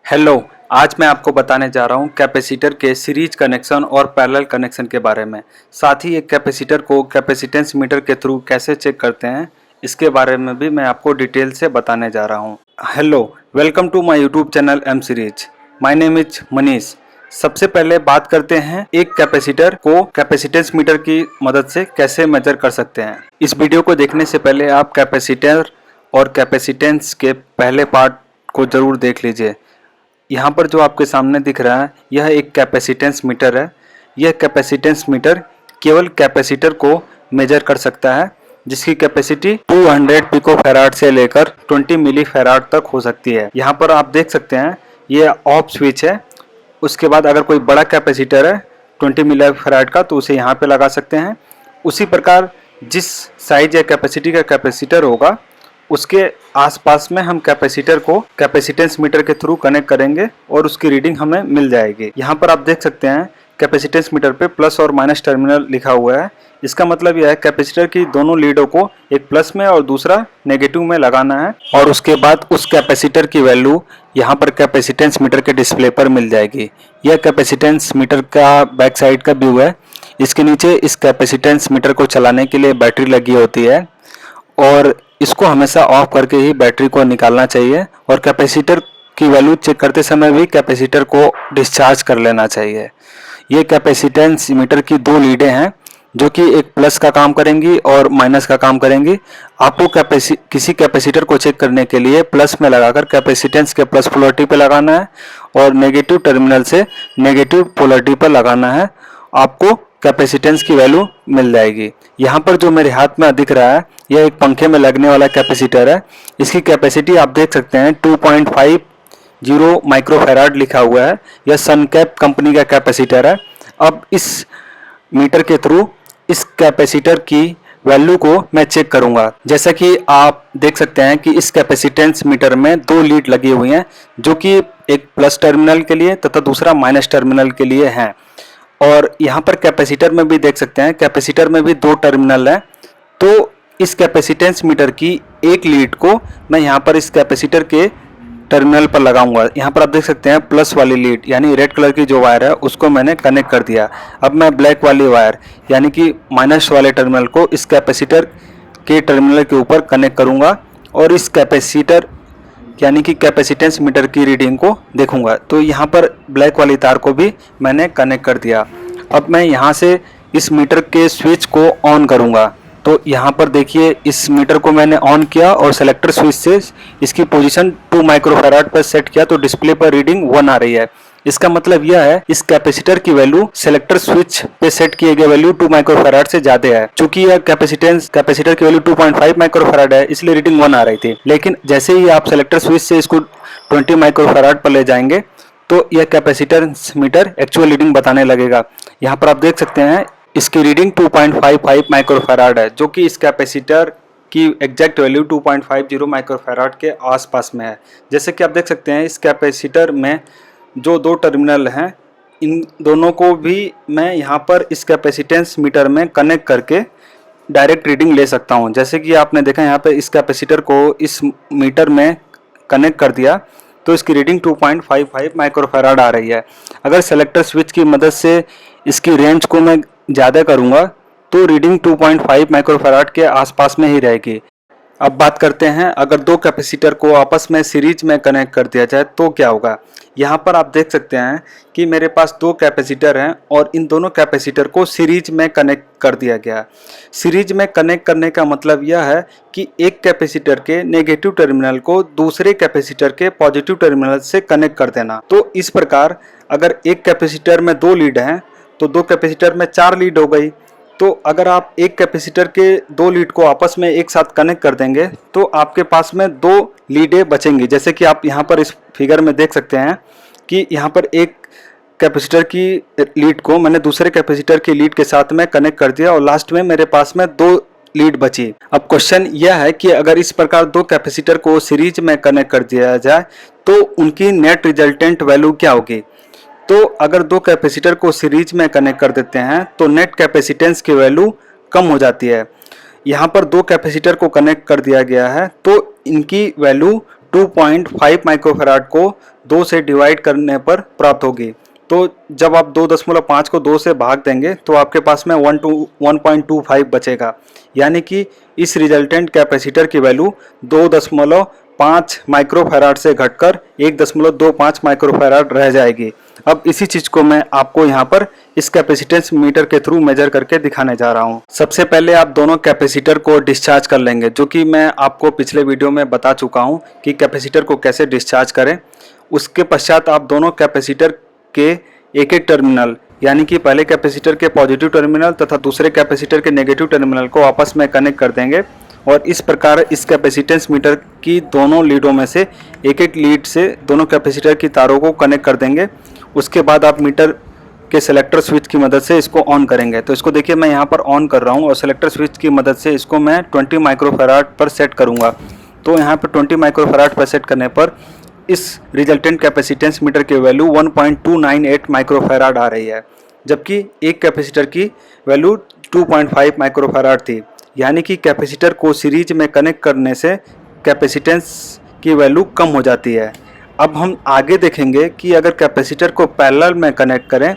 Hello. आज मैं आपको बताने जा रहा हूँ कैपेसिटर के सीरीज कनेक्शन और पैरेलल कनेक्शन के बारे में। साथ ही एक कैपेसिटर को कैपेसिटेंस मीटर के थ्रू कैसे चेक करते हैं इसके बारे में भी मैं आपको डिटेल से बताने जा रहा हूँ। Hello, welcome to my YouTube channel M series. My name is Manish. सबसे पहले बात करते हैं एक कैपेसिटर को कैपेसिटेंस मीटर की मदद से कैसे मेजर कर सकते हैं। इस वीडियो को देखने से पहले आप कैपेसिटर और कैपेसिटेंस के पहले पार्ट को ज़रूर देख लीजिए। यहाँ पर जो आपके सामने दिख रहा है यह एक कैपेसिटेंस मीटर है। यह कैपेसिटेंस मीटर केवल कैपेसिटर को मेजर कर सकता है जिसकी कैपेसिटी 200 पिको फैराड से लेकर 20 मिली फैराड तक हो सकती है। यहाँ पर आप देख सकते हैं ये ऑफ स्विच है। उसके बाद अगर कोई बड़ा कैपेसिटर है 20 मिली फैराड का तो उसे यहाँ पे लगा सकते हैं। उसी प्रकार जिस साइज या कैपेसिटी का कैपेसिटर होगा उसके आसपास में हम कैपेसिटर को कैपेसिटेंस मीटर के थ्रू कनेक्ट करेंगे और उसकी रीडिंग हमें मिल जाएगी। यहाँ पर आप देख सकते हैं कैपेसिटेंस मीटर पे प्लस और माइनस टर्मिनल लिखा हुआ है। इसका मतलब यह है कैपेसिटर की दोनों लीडों को एक प्लस में और दूसरा नेगेटिव में लगाना है और उसके बाद उस कैपेसिटर की वैल्यू यहाँ पर कैपेसिटेंस मीटर के डिस्प्ले पर मिल जाएगी। यह कैपेसिटेंस मीटर का बैक साइड का व्यू है। इसके नीचे इस कैपेसिटेंस मीटर को चलाने के लिए बैटरी लगी होती है और इसको हमेशा ऑफ करके ही बैटरी को निकालना चाहिए और कैपेसिटर की वैल्यू चेक करते समय भी कैपेसिटर को डिस्चार्ज कर लेना चाहिए। ये कैपेसिटेंस मीटर की दो लीडें हैं जो कि एक प्लस का काम करेंगी और माइनस का काम करेंगी। आपको किसी कैपेसिटर को चेक करने के लिए प्लस में लगाकर कैपेसिटेंस के प्लस पोलरिटी पर लगाना है और नेगेटिव टर्मिनल से नेगेटिव पोलरिटी पर लगाना है। आपको कैपेसिटेंस की वैल्यू मिल जाएगी। यहाँ पर जो मेरे हाथ में दिख रहा है यह एक पंखे में लगने वाला कैपेसिटर है। इसकी कैपेसिटी आप देख सकते हैं 2.50 माइक्रोफैराड लिखा हुआ है। यह सनकैप कंपनी का कैपेसिटर है। अब इस मीटर के थ्रू इस कैपेसिटर की वैल्यू को मैं चेक करूंगा। जैसा कि आप देख सकते हैं कि इस कैपेसिटेंस मीटर में दो लीड लगी हुई हैं जो कि एक प्लस टर्मिनल के लिए तथा दूसरा माइनस टर्मिनल के लिए हैं। और यहाँ पर कैपेसिटर में भी देख सकते हैं कैपेसिटर में भी दो टर्मिनल है। तो इस कैपेसिटेंस मीटर की एक लीड को मैं यहाँ पर इस कैपेसिटर के टर्मिनल पर लगाऊंगा। यहाँ पर आप देख सकते हैं प्लस वाली लीड यानी रेड कलर की जो वायर है उसको मैंने कनेक्ट कर दिया। अब मैं ब्लैक वाली वायर यानी कि माइनस वाले टर्मिनल को इस कैपेसिटर के टर्मिनल के ऊपर कनेक्ट करूँगा और इस कैपेसिटर यानी कि कैपेसिटेंस मीटर की रीडिंग को देखूंगा। तो यहाँ पर ब्लैक वाली तार को भी मैंने कनेक्ट कर दिया। अब मैं यहाँ से इस मीटर के स्विच को ऑन करूँगा। तो यहाँ पर देखिए इस मीटर को मैंने ऑन किया और सेलेक्टर स्विच से इसकी पोजीशन 2 माइक्रोफैराड पर सेट किया तो डिस्प्ले पर रीडिंग 1 आ रही है। इसका मतलब यह है इस कैपेसिटर की वैल्यू सेलेक्टर स्विच पे सेट किए गए वैल्यू 2 माइक्रोफैराड से ज्यादा है। चूंकि यह कैपेसिटर की वैल्यू 2.5 माइक्रोफैराड है इसलिए रीडिंग 1 आ रही थी। लेकिन जैसे ही आप सेलेक्टर स्विच से इसको 20 माइक्रोफैराड पर ले जाएंगे तो यह कैपेसिटर मीटर एक्चुअल रीडिंग बताने लगेगा। यहाँ पर आप देख सकते हैं इसकी रीडिंग 2.55 माइक्रोफैराड है जो कि इस कैपेसिटर की एग्जैक्ट वैल्यू 2.50 माइक्रोफैराड के आसपास में है। जैसे कि आप देख सकते हैं इस कैपेसिटर में जो दो टर्मिनल हैं इन दोनों को भी मैं यहाँ पर इस कैपेसिटेंस मीटर में कनेक्ट करके डायरेक्ट रीडिंग ले सकता हूँ। जैसे कि आपने देखा यहाँ पे इस कैपेसिटर को इस मीटर में कनेक्ट कर दिया तो इसकी रीडिंग 2.55 माइक्रोफैराड आ रही है। अगर सेलेक्टर स्विच की मदद से इसकी रेंज को मैं ज़्यादा करूँगा तो रीडिंग 2.5 माइक्रोफैराड के आसपास में ही रहेगी। अब बात करते हैं अगर दो कैपेसिटर को आपस में सीरीज में कनेक्ट कर दिया जाए तो क्या होगा। यहाँ पर आप देख सकते हैं कि मेरे पास दो कैपेसिटर हैं और इन दोनों कैपेसिटर को सीरीज में कनेक्ट कर दिया गया। सीरीज में कनेक्ट करने का मतलब यह है कि एक कैपेसिटर के नेगेटिव टर्मिनल को दूसरे कैपेसिटर के पॉजिटिव टर्मिनल से कनेक्ट कर देना। तो इस प्रकार अगर एक कैपेसिटर में दो लीड हैं तो दो कैपेसिटर में 4 लीड हो गई। तो अगर आप एक कैपेसिटर के दो लीड को आपस में एक साथ कनेक्ट कर देंगे तो आपके पास में दो लीडें बचेंगी। जैसे कि आप यहाँ पर इस फिगर में देख सकते हैं कि यहाँ पर एक कैपेसिटर की लीड को मैंने दूसरे कैपेसिटर की लीड के साथ में कनेक्ट कर दिया और लास्ट में मेरे पास में दो लीड बची। अब क्वेश्चन यह है कि अगर इस प्रकार दो कैपेसिटर को सीरीज में कनेक्ट कर दिया जाए तो उनकी नेट रिजल्टेंट वैल्यू क्या होगी। तो अगर दो कैपेसिटर को सीरीज में कनेक्ट कर देते हैं तो नेट कैपेसिटेंस की वैल्यू कम हो जाती है। यहाँ पर दो कैपेसिटर को कनेक्ट कर दिया गया है तो इनकी वैल्यू 2.5 माइक्रोफैराड को 2 से डिवाइड करने पर प्राप्त होगी। तो जब आप 2.5 को 2 से भाग देंगे तो आपके पास में 1.25 बचेगा, यानी कि इस रिजल्टेंट कैपेसिटर की वैल्यू 2.5 माइक्रोफैराड से घटकर 1.25 माइक्रोफैराड रह जाएगी। अब इसी चीज़ को मैं आपको यहाँ पर इस कैपेसिटेंस मीटर के थ्रू मेजर करके दिखाने जा रहा हूँ। सबसे पहले आप दोनों कैपेसिटर को डिस्चार्ज कर लेंगे, जो कि मैं आपको पिछले वीडियो में बता चुका हूँ कि कैपेसिटर को कैसे डिस्चार्ज करें। उसके पश्चात आप दोनों कैपेसिटर के एक एक टर्मिनल, यानी कि पहले कैपेसिटर के पॉजिटिव टर्मिनल तथा दूसरे कैपेसिटर के नेगेटिव टर्मिनल को आपस में कनेक्ट कर देंगे और इस प्रकार इस कैपेसिटेंस मीटर की दोनों लीडों में से एक एक लीड से दोनों कैपेसिटर की तारों को कनेक्ट कर देंगे। उसके बाद आप मीटर के सेलेक्टर स्विच की मदद से इसको ऑन करेंगे। तो इसको देखिए मैं यहाँ पर ऑन कर रहा हूँ और सेलेक्टर स्विच की मदद से इसको मैं 20 माइक्रोफैराड पर सेट करूँगा। तो यहाँ पर 20 माइक्रोफैराड पर सेट करने पर इस रिजल्टेंट कैपेसिटेंस मीटर की वैल्यू 1.298 माइक्रोफैराड आ रही है, जबकि एक कैपेसिटर की वैल्यू 2.5 माइक्रोफैराड थी। यानी कि कैपेसिटर को सीरीज में कनेक्ट करने से कैपेसिटेंस की वैल्यू कम हो जाती है। अब हम आगे देखेंगे कि अगर कैपेसिटर को पैरेलल में कनेक्ट करें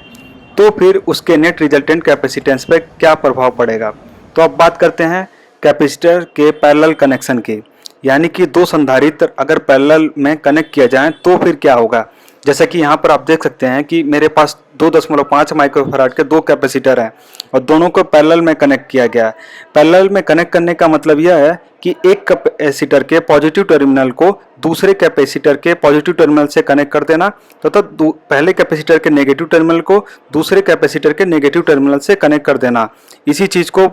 तो फिर उसके नेट रिजल्टेंट कैपेसिटेंस पर क्या प्रभाव पड़ेगा। तो अब बात करते हैं कैपेसिटर के पैरेलल कनेक्शन की, यानी कि दो संधारित्र अगर पैरेलल में कनेक्ट किया जाए तो फिर क्या होगा। जैसा कि यहाँ पर आप देख सकते हैं कि मेरे पास 2.5 माइक्रोफैराड के दो कैपेसिटर हैं और दोनों को पैरेलल में कनेक्ट किया गया है। पैरेलल में कनेक्ट करने का मतलब यह है कि एक कैपेसिटर के पॉजिटिव टर्मिनल को दूसरे कैपेसिटर के पॉजिटिव टर्मिनल से कनेक्ट कर देना तथा पहले कैपेसिटर के नेगेटिव टर्मिनल को दूसरे कैपेसिटर के नेगेटिव टर्मिनल से कनेक्ट कर देना। इसी चीज़ को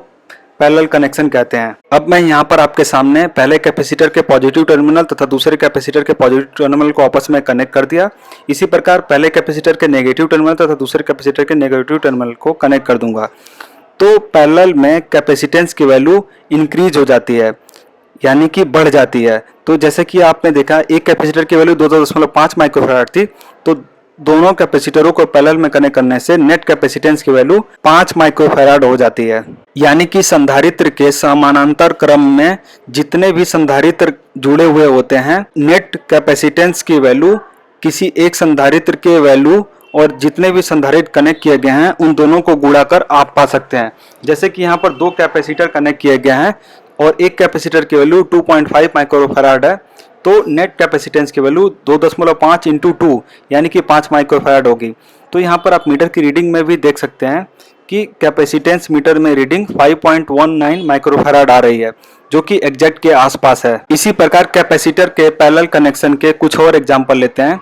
पैरेलल कनेक्शन कहते हैं। अब मैं यहाँ पर आपके सामने पहले कैपेसिटर के पॉजिटिव टर्मिनल तथा दूसरे कैपेसिटर के पॉजिटिव टर्मिनल को आपस में कनेक्ट कर दिया। इसी प्रकार पहले कैपेसिटर के नेगेटिव टर्मिनल तथा दूसरे कैपेसिटर के नेगेटिव टर्मिनल को कनेक्ट कर दूंगा। तो पैरेलल में कैपेसिटेंस की वैल्यू इंक्रीज हो जाती है, यानी कि बढ़ जाती है। तो जैसे कि आपने देखा एक कैपेसिटर की वैल्यू 2.5 माइक्रोफैराड थी, तो दोनों कैपेसिटरों को पैरेलल में कनेक्ट करने से नेट कैपेसिटेंस की वैल्यू 5 माइक्रोफैराड हो जाती है। यानी कि संधारित्र के समानांतर क्रम में जितने भी संधारित्र जुड़े हुए होते हैं, नेट कैपेसिटेंस की वैल्यू किसी एक संधारित्र के वैल्यू और जितने भी संधारित्र कनेक्ट किए गए हैं उन दोनों को गुणा कर आप पा सकते हैं। जैसे कि यहाँ पर दो कैपेसिटर कनेक्ट किए गए हैं और एक कैपेसिटर की वैल्यू 2.5 माइक्रोफैराड है, तो नेट कैपेसिटेंस की वैल्यू 2.5 इंटू 2 यानी कि 5 माइक्रोफैराड होगी। तो यहाँ पर आप मीटर की रीडिंग में भी देख सकते हैं कि कैपेसिटेंस मीटर में रीडिंग 5.19 माइक्रोफैराड आ रही है, जो कि एग्जैक्ट के आसपास है। इसी प्रकार कैपेसिटर के पैरेलल कनेक्शन के कुछ और एग्जांपल लेते हैं।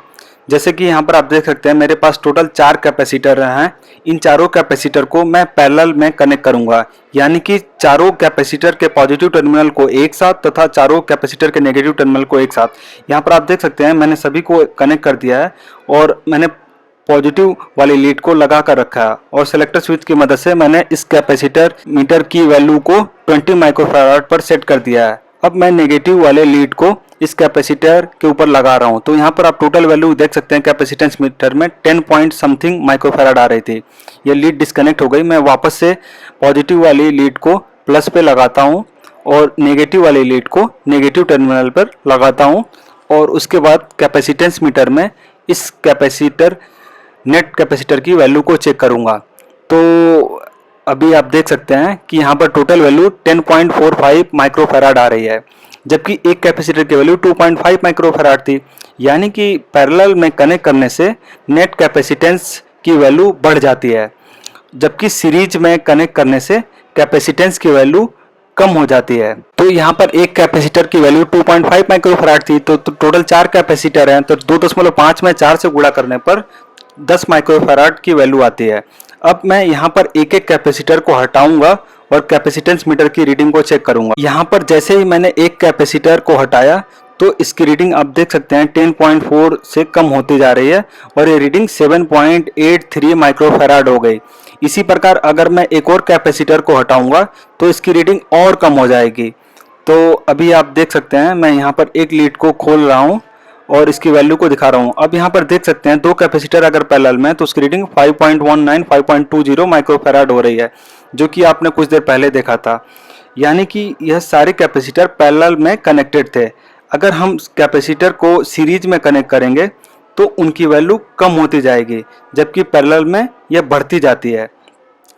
जैसे कि यहाँ पर आप देख सकते हैं मेरे पास टोटल 4 कैपेसिटर हैं। इन चारों कैपेसिटर को मैं पैरेलल में कनेक्ट करूंगा, यानी कि चारों कैपेसिटर के पॉजिटिव टर्मिनल को एक साथ तथा चारों कैपेसिटर के नेगेटिव टर्मिनल को एक साथ। यहाँ पर आप देख सकते हैं मैंने सभी को कनेक्ट कर दिया है और मैंने पॉजिटिव वाली लीड को लगा कर रखा है और सेलेक्टर स्विच की मदद से मैंने इस कैपेसिटर मीटर की वैल्यू को 20 माइक्रोफैराड पर सेट कर दिया है। अब मैं नेगेटिव वाले लीड को इस कैपेसिटर के ऊपर लगा रहा हूं। तो यहाँ पर आप टोटल वैल्यू देख सकते हैं कैपेसिटेंस मीटर में 10 पॉइंट समथिंग माइक्रोफैराड आ रही थी। ये लीड डिस्कनेक्ट हो गई। मैं वापस से पॉजिटिव वाली लीड को प्लस पे लगाता हूँ और नेगेटिव वाली लीड को नेगेटिव टर्मिनल पर लगाता हूँ और उसके बाद कैपेसिटेंस मीटर में इस कैपेसिटर नेट कैपेसिटर की वैल्यू को चेक करूँगा। तो अभी आप देख सकते हैं कि यहाँ पर टोटल वैल्यू 10.45 माइक्रोफैराड आ रही है, जबकि एक कैपेसिटर की वैल्यू 2.5 माइक्रोफैराड थी। यानी कि पैरेलल में कनेक्ट करने से नेट कैपेसिटेंस की वैल्यू बढ़ जाती है, जबकि सीरीज में कनेक्ट करने से कैपेसिटेंस की वैल्यू कम हो जाती है। तो यहाँ पर एक कैपेसिटर की वैल्यू 2.5 माइक्रोफैराड थी, तो टोटल 4 कैपेसिटर हैं, तो 2.5 में 4 से गुणा करने पर 10 माइक्रोफैराड की वैल्यू आती है। अब मैं यहाँ पर एक एक कैपेसिटर को हटाऊंगा और कैपेसिटेंस मीटर की रीडिंग को चेक करूंगा। यहाँ पर जैसे ही मैंने एक कैपेसिटर को हटाया तो इसकी रीडिंग आप देख सकते हैं 10.4 से कम होती जा रही है और ये रीडिंग 7.83 माइक्रोफैराड हो गई। इसी प्रकार अगर मैं एक और कैपेसिटर को हटाऊंगा तो इसकी रीडिंग और कम हो जाएगी। तो अभी आप देख सकते हैं मैं यहाँ पर एक लीड को खोल रहा हूँ और इसकी वैल्यू को दिखा रहा हूँ। अब यहाँ पर देख सकते हैं दो कैपेसिटर अगर पैरेलल में तो उसकी रीडिंग 5.19 5.20 माइक्रोफैराड हो रही है, जो कि आपने कुछ देर पहले देखा था। यानी कि यह सारे कैपेसिटर पैरेलल में कनेक्टेड थे। अगर हम कैपेसिटर को सीरीज में कनेक्ट करेंगे तो उनकी वैल्यू कम होती जाएगी, जबकि पैरेलल में यह बढ़ती जाती है।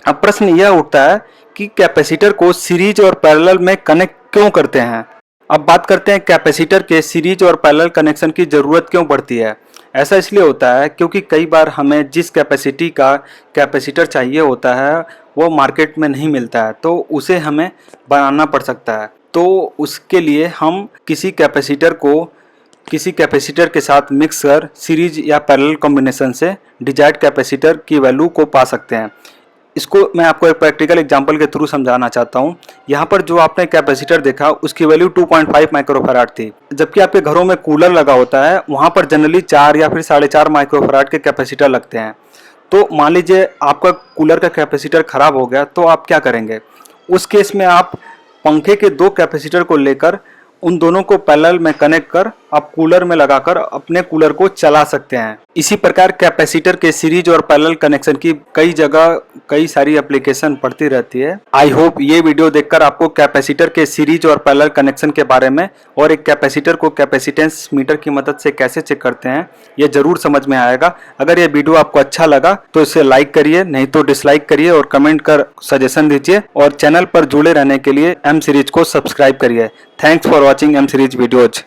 अब प्रश्न यह उठता है कि कैपेसिटर को सीरीज और पैरेलल में कनेक्ट क्यों करते हैं। अब बात करते हैं कैपेसिटर के सीरीज और पैरेलल कनेक्शन की ज़रूरत क्यों पड़ती है। ऐसा इसलिए होता है क्योंकि कई बार हमें जिस कैपेसिटी का कैपेसिटर चाहिए होता है वो मार्केट में नहीं मिलता है, तो उसे हमें बनाना पड़ सकता है। तो उसके लिए हम किसी कैपेसिटर के साथ मिक्स कर सीरीज या पैरेलल कॉम्बिनेशन से डिजायर्ड कैपेसिटर की वैल्यू को पा सकते हैं। इसको मैं आपको एक प्रैक्टिकल एग्जांपल के थ्रू समझाना चाहता हूँ। यहाँ पर जो आपने कैपेसिटर देखा उसकी वैल्यू 2.5 माइक्रोफैराड थी, जबकि आपके घरों में कूलर लगा होता है वहाँ पर जनरली 4 या फिर 4.5 माइक्रोफैराड के कैपेसिटर लगते हैं। तो मान लीजिए आपका कूलर का कैपेसिटर खराब हो गया, तो आप क्या करेंगे? उस केस में आप पंखे के 2 कैपेसिटर को लेकर उन दोनों को पैरेलल में कनेक्ट कर आप कूलर में लगाकर अपने कूलर को चला सकते हैं। इसी प्रकार कैपेसिटर के सीरीज और पैरेलल कनेक्शन की कई जगह कई सारी एप्लीकेशन पड़ती रहती है। आई होप ये वीडियो देखकर आपको कैपेसिटर के सीरीज और पैरेलल कनेक्शन के बारे में और एक कैपेसिटर को कैपेसिटेंस मीटर की मदद से कैसे चेक करते हैं ये जरूर समझ में आएगा। अगर ये वीडियो आपको अच्छा लगा तो इसे लाइक करिए, नहीं तो डिसलाइक करिए और कमेंट कर सजेशन दीजिए, और चैनल पर जुड़े रहने के लिए एम सीरीज को सब्सक्राइब करिए। Thanks for watching M series videos.